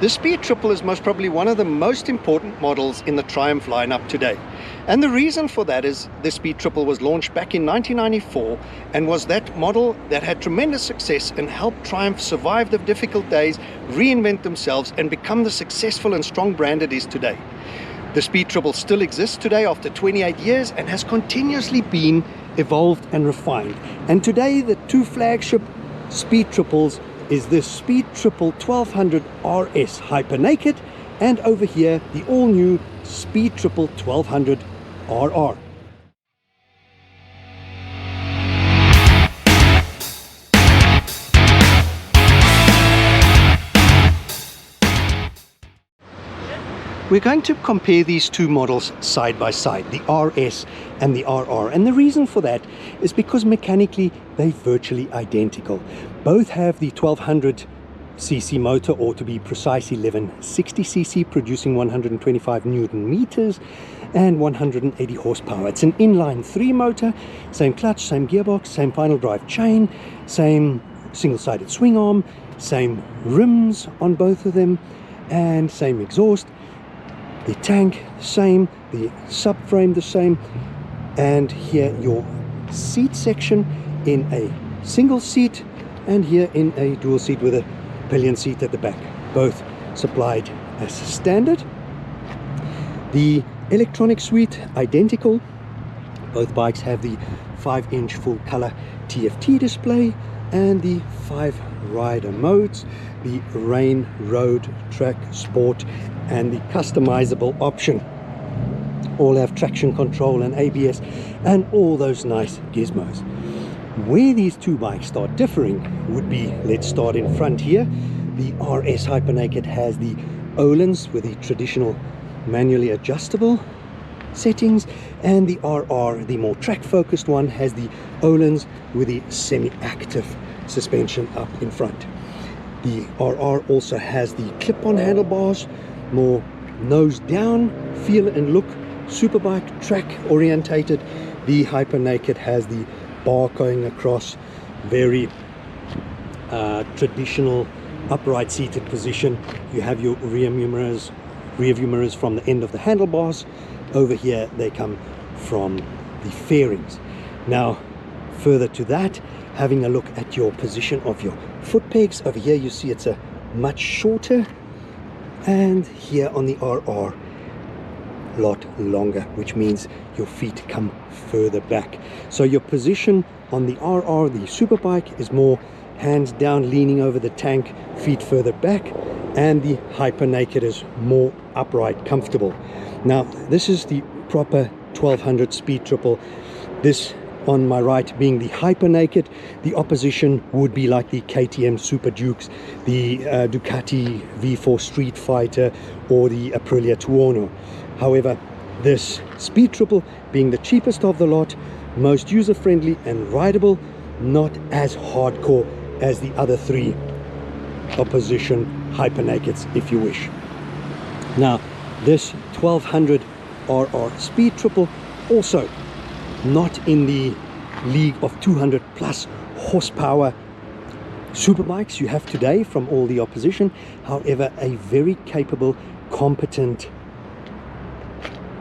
The Speed Triple is most probably one of the most important models in the Triumph lineup today. And the reason for that is the Speed Triple was launched back in 1994 and was that model that had tremendous success and helped Triumph survive the difficult days, reinvent themselves and become the successful and strong brand it is today. The Speed Triple still exists today after 28 years and has continuously been evolved and refined. And today the two flagship Speed Triples is the Speed Triple 1200 RS Hypernaked, and over here the all-new Speed Triple 1200 RR. We're going to compare these two models side by side, the RS and the RR, and the reason for that is because mechanically they're virtually identical. Both have the 1200cc motor, or to be precise 1160cc, producing 125 Newton meters and 180 horsepower. It's an inline 3 motor, same clutch, same gearbox, same final drive chain, same single-sided swing arm, same rims on both of them, and same exhaust. The tank same, the subframe the same, and here your seat section in a single seat and here in a dual seat with a pillion seat at the back, both supplied as standard. The electronic suite identical. Both bikes have the 5-inch full color TFT display and the 5 rider modes, the rain, road, track, sport and the customizable option. All have traction control and ABS and all those nice gizmos. Where these two bikes start differing would be, let's start in front here. The RS Hypernaked has the Öhlins with the traditional manually adjustable settings, and the RR, the more track focused one, has the Öhlins with the semi-active suspension up in front. The RR also has the clip-on handlebars, more nose down feel and look, superbike track orientated. The Hypernaked has the bar going across, very traditional upright seated position. You have your rear view mirrors from the end of the handlebars. Over here they come from the fairings. Now further to that, having a look at your position of your foot pegs, over here you see it's a much shorter, and here on the RR a lot longer, which means your feet come further back. So your position on the RR, the superbike, is more hands down leaning over the tank, feet further back, and the Hypernaked is more upright, comfortable. Now this is the proper 1200 Speed Triple. This on my right being the Hypernaked. The opposition would be like the KTM Super Dukes, the Ducati V4 Street Fighter, or the Aprilia Tuono. However, this Speed Triple being the cheapest of the lot, most user-friendly and rideable, not as hardcore as the other three opposition Hypernakeds, if you wish. Now this 1200 RR Speed Triple also not in the league of 200 plus horsepower superbikes you have today from all the opposition. However, a very capable, competent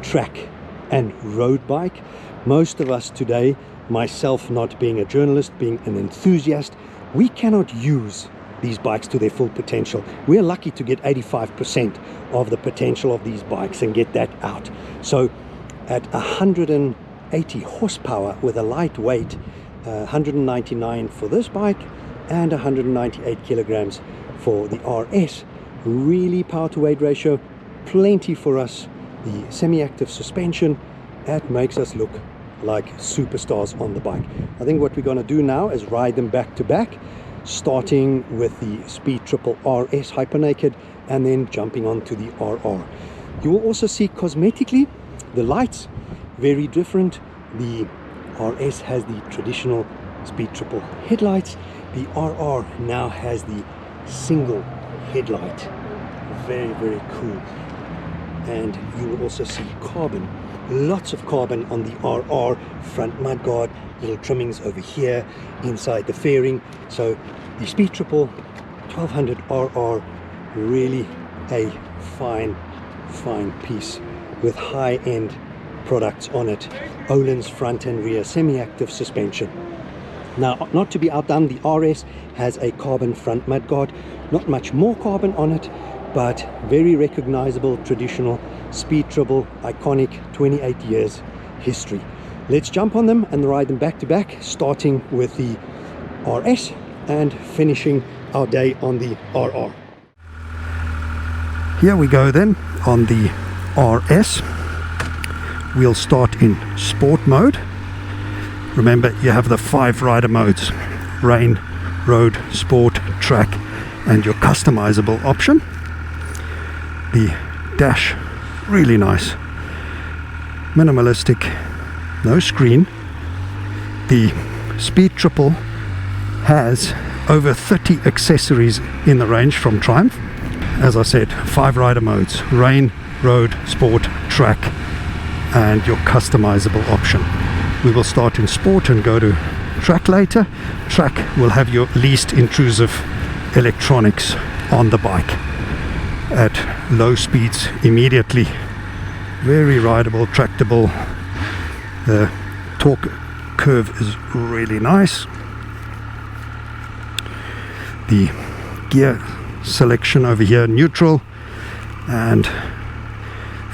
track and road bike. Most of us today, myself not being a journalist, being an enthusiast, we cannot use these bikes to their full potential. We're lucky to get 85% of the potential of these bikes and get that out. So at 180 horsepower with a lightweight 199 for this bike and 198 kilograms for the RS, really power to weight ratio plenty for us. The semi-active suspension, that makes us look like superstars on the bike. I think what we're going to do now is ride them back to back, starting with the Speed Triple RS Hypernaked and then jumping onto the RR. You will also see cosmetically the lights very different. The RS has the traditional Speed Triple headlights. The RR now has the single headlight. Very, very cool. And you will also see carbon, lots of carbon on the RR, front mudguard, little trimmings over here inside the fairing. So the Speed Triple 1200 RR, really a fine piece with high-end products on it. Öhlins front and rear semi-active suspension. Now, not to be outdone, the RS has a carbon front mudguard. Not much more carbon on it, but very recognizable, traditional speed triple, iconic, 28 years history. Let's jump on them and ride them back to back, starting with the RS and finishing our day on the RR. Here we go then on the RS. We'll start in sport mode. Remember, you have the 5 rider modes: rain, road, sport, track, and your customizable option. The dash, really nice, minimalistic, no screen. The Speed Triple has over 30 accessories in the range from Triumph. As I said, 5 rider modes: rain, road, sport, track, and your customizable option. We will start in sport and go to track later. Track will have your least intrusive electronics on the bike at low speeds immediately. Very rideable, tractable. The torque curve is really nice. The gear selection over here, neutral, and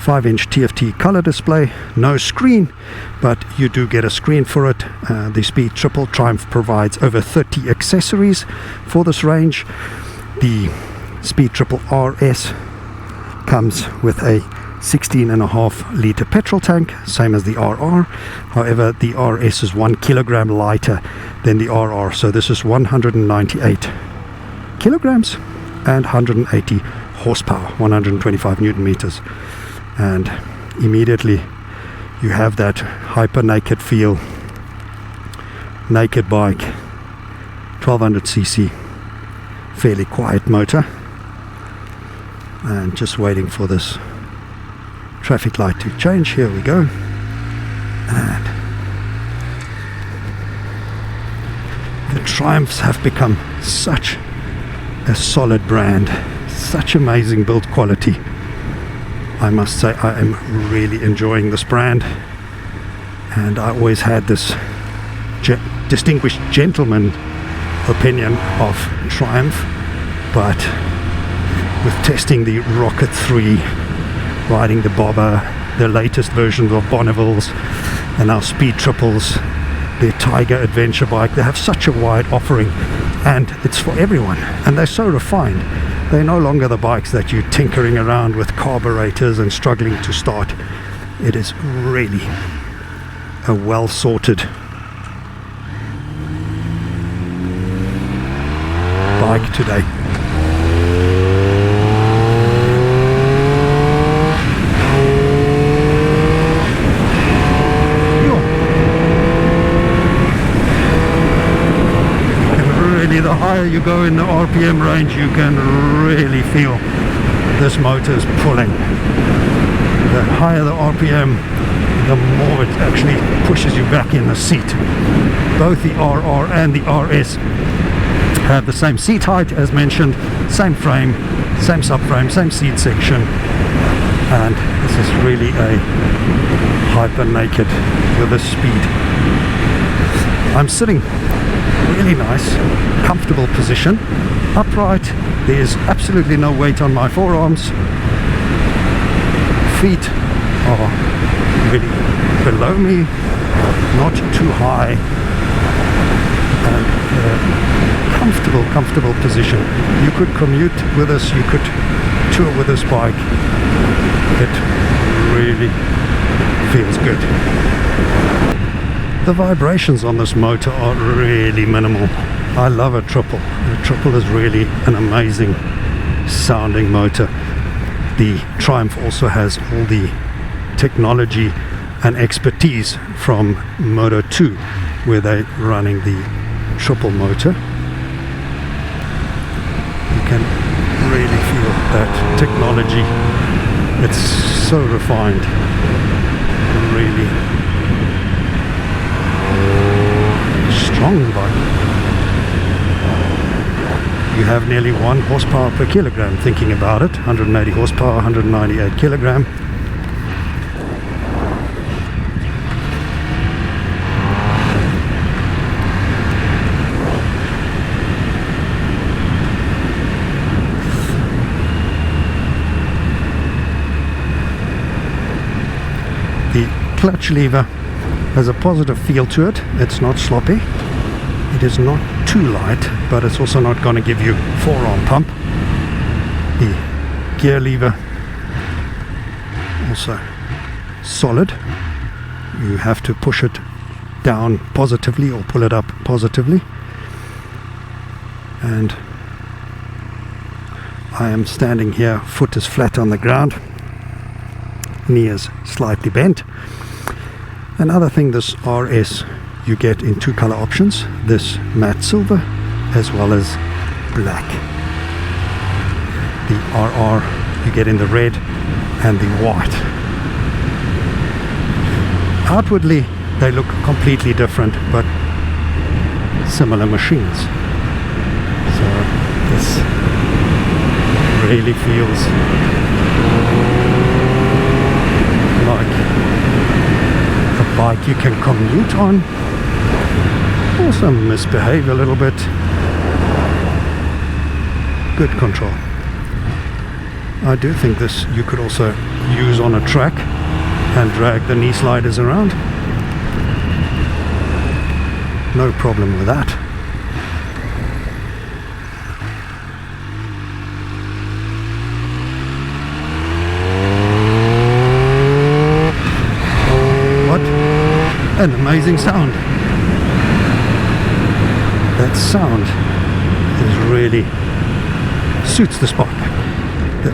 5-inch TFT color display. No screen, but you do get a screen for it. The Speed Triple Triumph provides over 30 accessories for this range. The Speed Triple RS comes with a 16.5 litre petrol tank, same as the RR. However, the RS is 1 kilogram lighter than the RR, so this is 198 kilograms and 180 horsepower, 125 newton meters. And immediately you have that hyper-naked feel. Naked bike, 1200cc, fairly quiet motor. And just waiting for this traffic light to change. Here we go. And the Triumphs have become such a solid brand, such amazing build quality. I must say, I am really enjoying this brand, and I always had this distinguished gentleman opinion of Triumph, but with testing the Rocket 3, riding the Bobber, the latest versions of Bonneville's, and now Speed Triples, their Tiger adventure bike, they have such a wide offering, and it's for everyone, and they're so refined. They're no longer the bikes that you're tinkering around with carburetors and struggling to start. It is really a well sorted bike today. The higher you go in the RPM range, you can really feel this motor is pulling. The higher the RPM, the more it actually pushes you back in the seat. Both the RR and the RS have the same seat height as mentioned, same frame, same subframe, same seat section, and this is really a hyper-naked with a speed. I'm sitting really nice, comfortable position, upright. There's absolutely no weight on my forearms. Feet are really below me, not too high, and comfortable position. You could commute with us, you could tour with this bike. It really feels good. The vibrations on this motor are really minimal. I love a triple. The triple is really an amazing sounding motor. The Triumph also has all the technology and expertise from Moto 2, where they're running the triple motor. You can really feel that technology. It's so refined. Really strong bike. you have nearly 1 horsepower per kilogram. Thinking about it, 180 horsepower, 198 kilogram. The clutch lever has a positive feel to it. It's not sloppy. It is not too light, but it's also not going to give you forearm pump. The gear lever also solid. You have to push it down positively or pull it up positively. And I am standing here, foot is flat on the ground, knee is slightly bent. Another thing, this RS you get in 2 color options, this matte silver as well as black. The RR you get in the red and the white. Outwardly they look completely different, but similar machines. So this really feels like a bike you can commute on, also misbehave a little bit. Good control. I do think this you could also use on a track and drag the knee sliders around. No problem with that. An amazing sound. That sound is really suits this bike.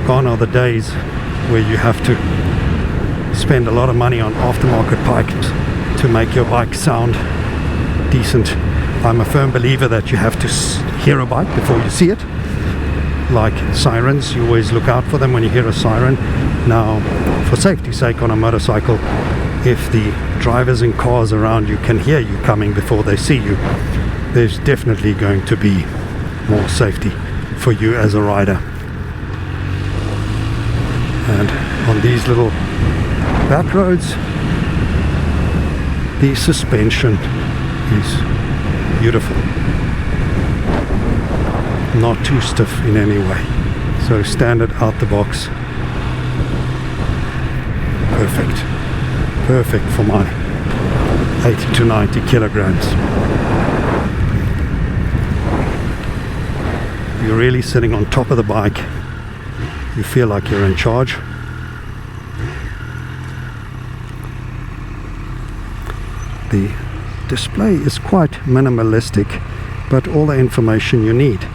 Gone are the days where you have to spend a lot of money on aftermarket bikes to make your bike sound decent. I'm a firm believer that you have to hear a bike before you see it. Like sirens, you always look out for them when you hear a siren. Now, for safety's sake on a motorcycle, if the drivers in cars around you can hear you coming before they see you, there's definitely going to be more safety for you as a rider. And on these little back roads, the suspension is beautiful, not too stiff in any way, so standard out the box, perfect for my 80 to 90 kilograms. You're really sitting on top of the bike. You feel like you're in charge. The display is quite minimalistic, but all the information you need.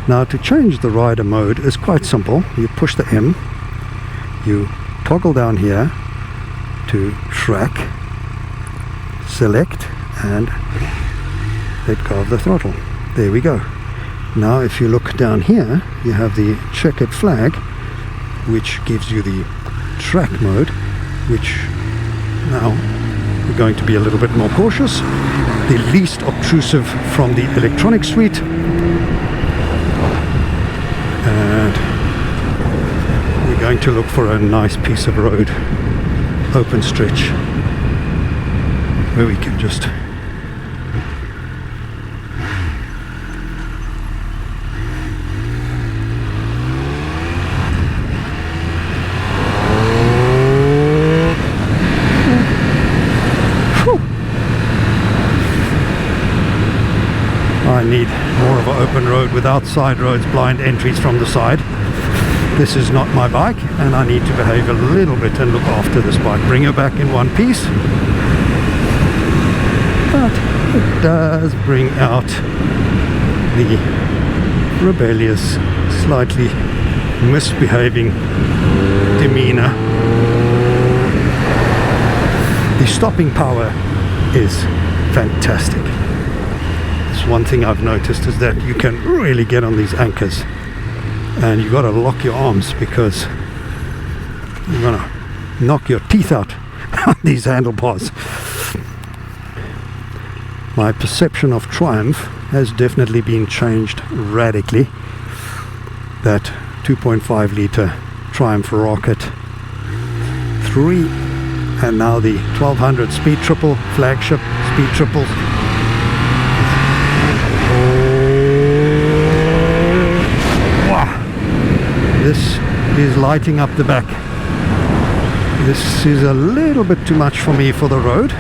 Now, to change the rider mode is quite simple. You push the M, you toggle down here to track, select, and let go of the throttle. There we go. Now if you look down here, you have the checkered flag, which gives you the track mode, which now we're going to be a little bit more cautious. The least obtrusive from the electronic suite. And we're going to look for a nice piece of road, open stretch, where we can just I need more of an open road without side roads, blind entries from the side. This is not my bike, and I need to behave a little bit and look after this bike. Bring her back in one piece. But it does bring out the rebellious, slightly misbehaving demeanor. The stopping power is fantastic. One thing I've noticed is that you can really get on these anchors, and you got to lock your arms because you're gonna knock your teeth out on these handlebars. My perception of Triumph has definitely been changed radically that 2.5 litre Triumph Rocket 3, and now the 1200 speed triple, flagship speed triples. Wow, this is lighting up the back. This is a little bit too much for me for the road,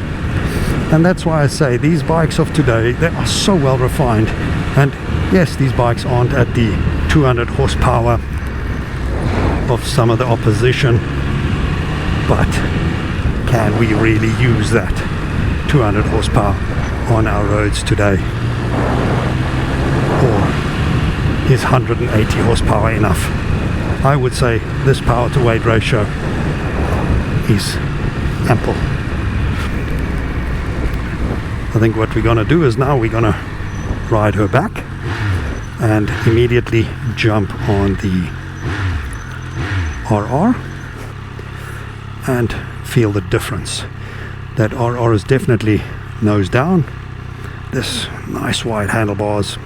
and that's why I say these bikes of today, they are so well refined. And yes, these bikes aren't at the 200 horsepower of some of the opposition, but can we really use that 200 horsepower on our roads today? Or is 180 horsepower enough? I would say this power to weight ratio is ample. I think what we're going to do is now we're going to ride her back and immediately jump on the RR and feel the difference. That RR is definitely nose down. This nice wide handlebars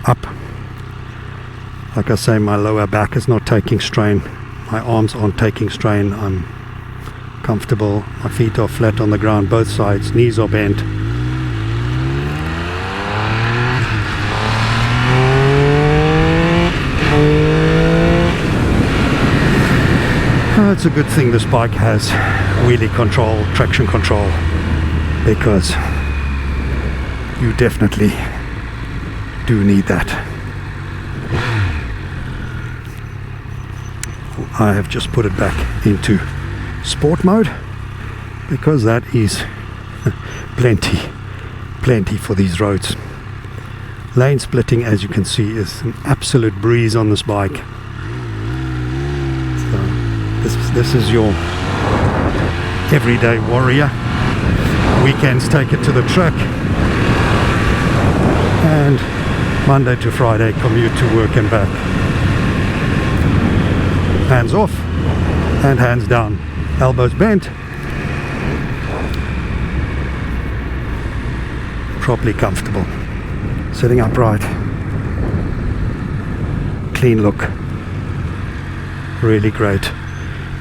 up. Like I say, my lower back is not taking strain. My arms aren't taking strain. I'm comfortable. My feet are flat on the ground, both sides. Knees are bent. It's a good thing this bike has wheelie control, traction control, because you definitely do need that. I have just put it back into sport mode because that is plenty for these roads. Lane splitting, as you can see, is an absolute breeze on this bike. This is your everyday warrior. Weekends take it to the track, and Monday to Friday commute to work and back. Hands off and hands down, elbows bent, properly comfortable, sitting upright, clean look, really great.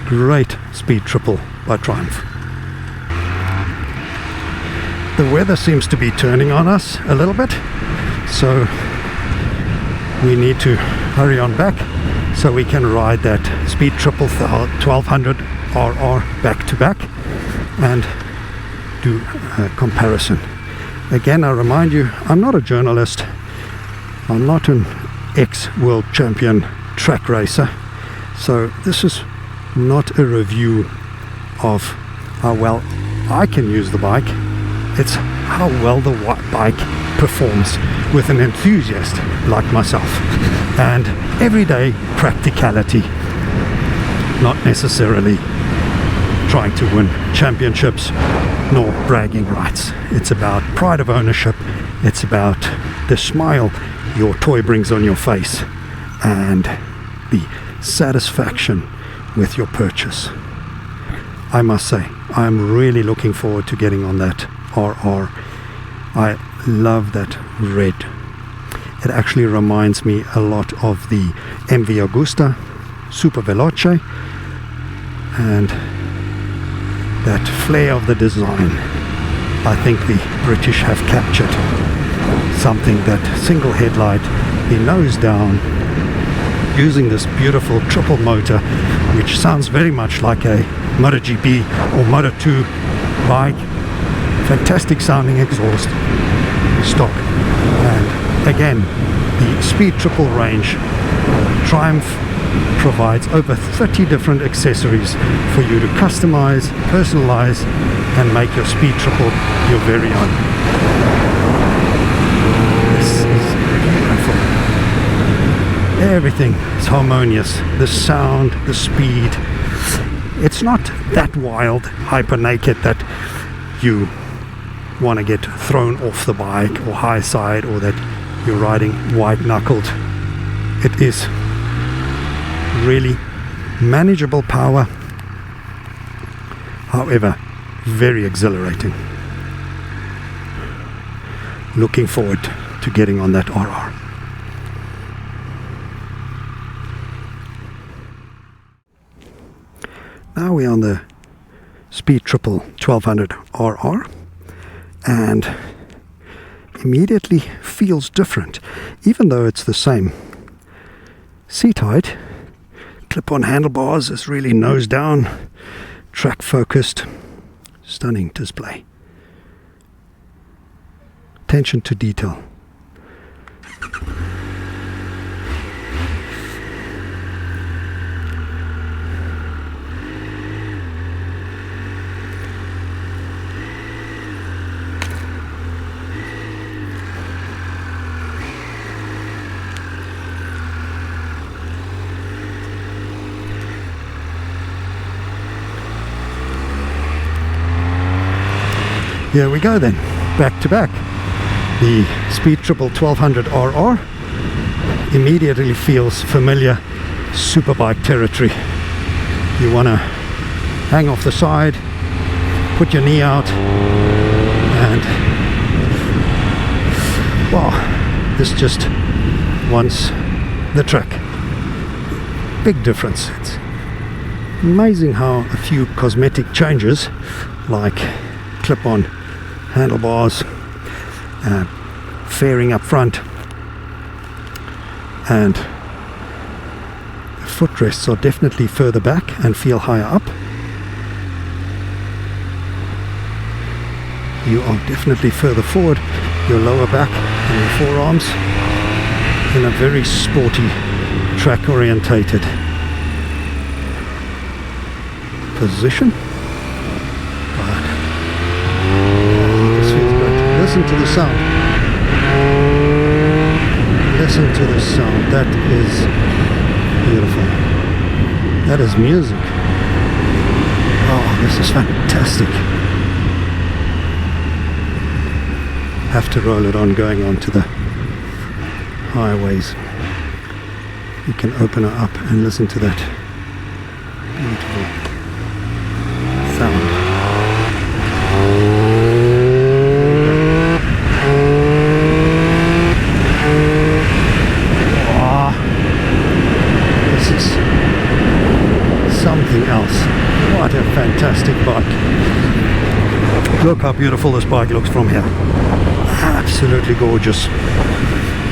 Great speed triple by Triumph. The weather seems to be turning on us a little bit, so we need to hurry on back so we can ride that speed triple 1200 RR back to back and do a comparison. Again, I remind you, I'm not a journalist. I'm not an ex-world champion track racer, so this is not a review of how well I can use the bike. It's how well the bike performs with an enthusiast like myself, and everyday practicality, not necessarily trying to win championships nor bragging rights. It's about pride of ownership. It's about the smile your toy brings on your face and the satisfaction with your purchase. I must say, I'm really looking forward to getting on that RR. I love that red. It actually reminds me a lot of the MV Agusta Super Veloce, and that flair of the design. I think the British have captured something, that single headlight, the nose down, using this beautiful triple motor, which sounds very much like a MotoGP or Moto2 bike. Fantastic sounding exhaust, stock, and again, the speed triple range. Triumph provides over 30 different accessories for you to customize, personalize, and make your speed triple your very own. This is beautiful. Everything is harmonious. The sound, the speed. It's not that wild, hypernaked that you want to get thrown off the bike or high side, or that you're riding white-knuckled. It is really manageable power, however very exhilarating. Looking forward to getting on that RR. Now we're on the Speed Triple 1200 RR, and immediately feels different, even though it's the same seat height. Clip-on handlebars is really nose down, track focused, stunning display. Attention to detail. Here we go then, back to back. The Speed Triple 1200 RR immediately feels familiar superbike territory. You want to hang off the side, put your knee out, and wow, this just wants the track. Big difference. It's amazing how a few cosmetic changes like clip-on handlebars, fairing up front, and the footrests are definitely further back and feel higher up. You are definitely further forward, your lower back and your forearms in a very sporty, track orientated position. Listen to the sound. Listen to the sound. That is beautiful. That is music. Oh, this is fantastic. Have to roll it on going onto the highways. You can open it up and listen to that beautiful sound. Something else. What a fantastic bike. Look how beautiful this bike looks from here. Absolutely gorgeous.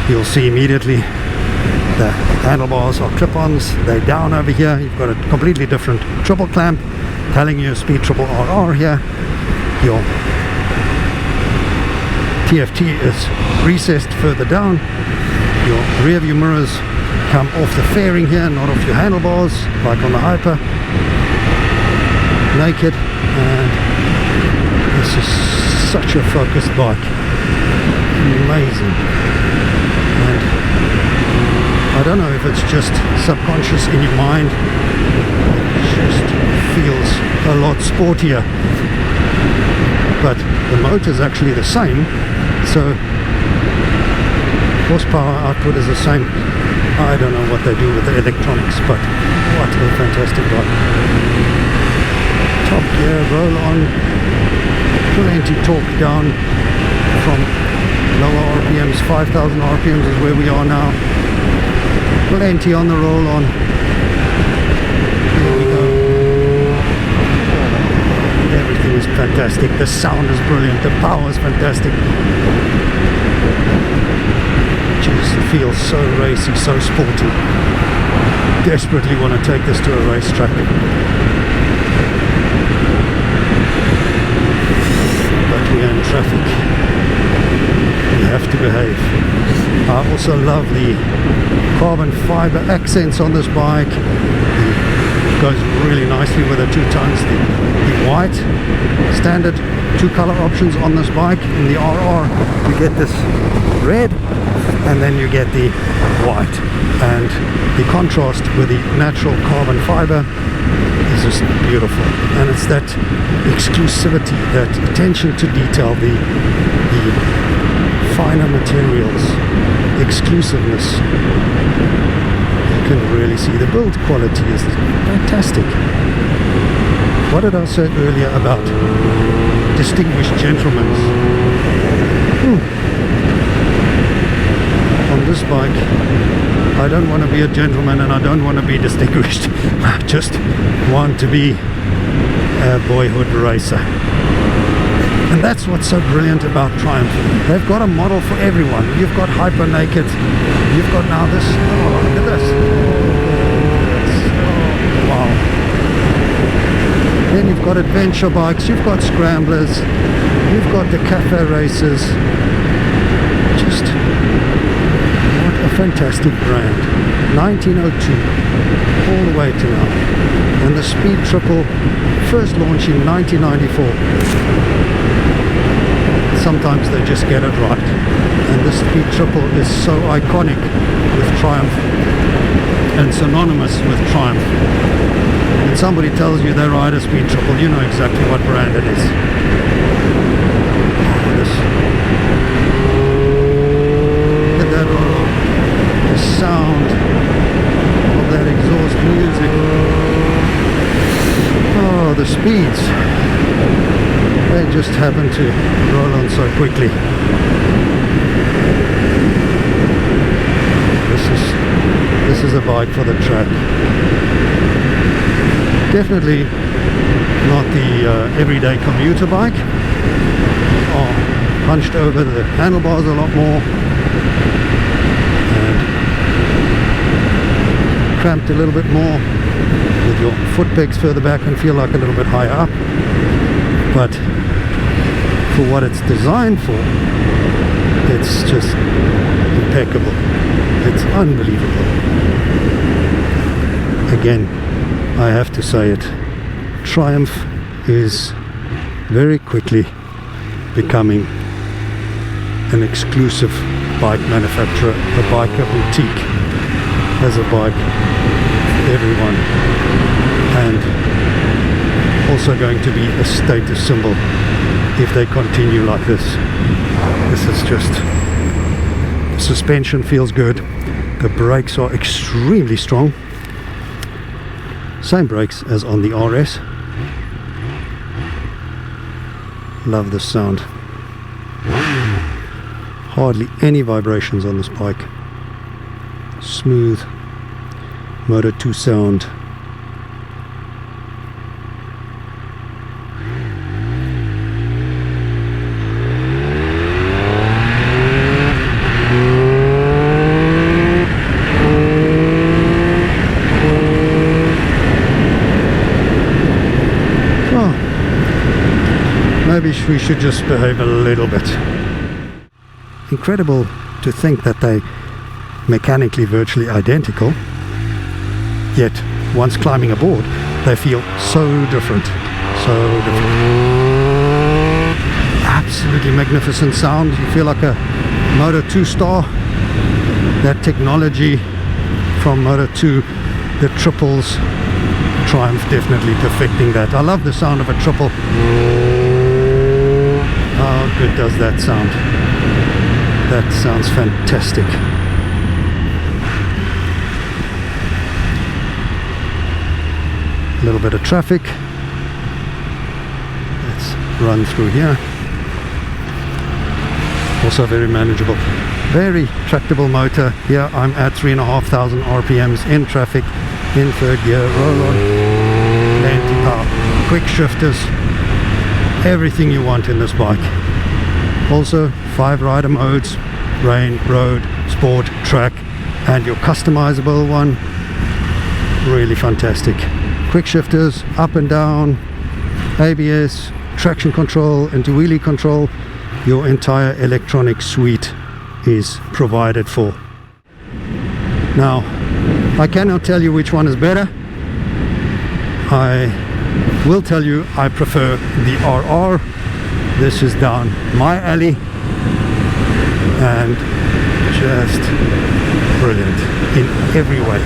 You'll see immediately the handlebars are clip-ons. They're down over here. You've got a completely different triple clamp telling you Speed Triple RR here. Your TFT is recessed further down. Your rear view mirrors come off the fairing here, not off your handlebars like on the Hyper. Naked, and this is such a focused bike. Amazing. And I don't know if it's just subconscious in your mind, it just feels a lot sportier, but the motor is actually the same, so horsepower output is the same. I don't know what they do with the electronics, but what a fantastic bike. Top gear, roll on, plenty torque down from lower RPMs, 5,000 RPMs is where we are now. Plenty on the roll on. Here we go. Everything is fantastic. The sound is brilliant. The power is fantastic. Just feels so racy, so sporty. Desperately want to take this to a racetrack. But we're in traffic. We have to behave. I also love the carbon fiber accents on this bike. It goes really nicely with the two tones. The white, standard two color options on this bike. In the RR, you get this red, and then you get the white, and the contrast with the natural carbon fiber is just beautiful. And it's that exclusivity, that attention to detail, the finer materials, exclusiveness. You can really see the build quality is fantastic. What did I say earlier about distinguished gentlemen? On this bike, I don't want to be a gentleman and I don't want to be distinguished. I just want to be a boyhood racer. And that's what's so brilliant about Triumph. They've got a model for everyone. You've got hypernaked. You've got now this. Oh, look at this. Oh, wow. Then you've got adventure bikes. You've got scramblers. You've got the cafe races. Just what a fantastic brand. 1902 all the way to now. And the Speed Triple first launched in 1994. Sometimes they just get it right, and the Speed Triple is so iconic with Triumph and synonymous with Triumph. When somebody tells you they ride a Speed Triple, you know exactly what brand it is. Look at that, the sound of that exhaust music. Oh, the speeds. They just happen to roll on so quickly. This is a bike for the track. Definitely not the everyday commuter bike. Oh, hunched over the handlebars a lot more and cramped a little bit more with your foot pegs further back and feel like a little bit higher up. But for what it's designed for, it's just impeccable. It's unbelievable. Again, I have to say it, Triumph is very quickly becoming an exclusive bike manufacturer, a biker boutique, as a bike for everyone, and also going to be a status symbol if they continue like this. This is just, the suspension feels good, the brakes are extremely strong, same brakes as on the RS. Love the sound. Hardly any vibrations on this bike. Smooth Moto 2 sound. Maybe we should just behave a little bit. Incredible to think that they mechanically virtually identical, yet once climbing aboard they feel so different, so different. Absolutely magnificent sound. You feel like a Moto 2 star. That technology from Moto 2, the triples, Triumph definitely perfecting that. I love the sound of a triple. How good does that sound? That sounds fantastic. A little bit of traffic. Let's run through here. Also very manageable. Very tractable motor. Here I'm at 3,500 RPMs in traffic, in third gear, roll on, plenty power, quick shifters. Everything you want in this bike. Also 5 rider modes: rain, road, sport, track, and your customizable one. Really fantastic. Quick shifters, up and down, ABS, traction control, into wheelie control. Your entire electronic suite is provided for. Now, I cannot tell you which one is better. I will tell you I prefer the RR. This is down my alley and just brilliant in every way,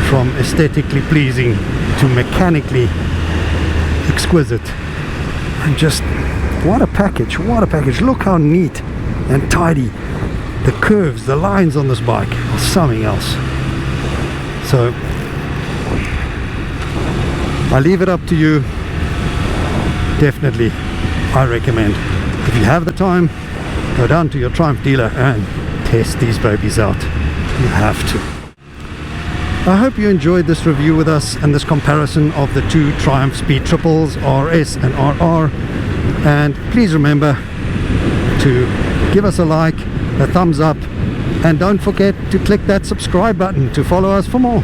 from aesthetically pleasing to mechanically exquisite. And just what a package, what a package. Look how neat and tidy. The curves, the lines on this bike are something else. So I leave it up to you. Definitely, I recommend, if you have the time, go down to your Triumph dealer and test these babies out. You have to. I hope you enjoyed this review with us and this comparison of the two Triumph Speed Triples, RS and RR. And please remember to give us a like, a thumbs up, and don't forget to click that subscribe button to follow us for more.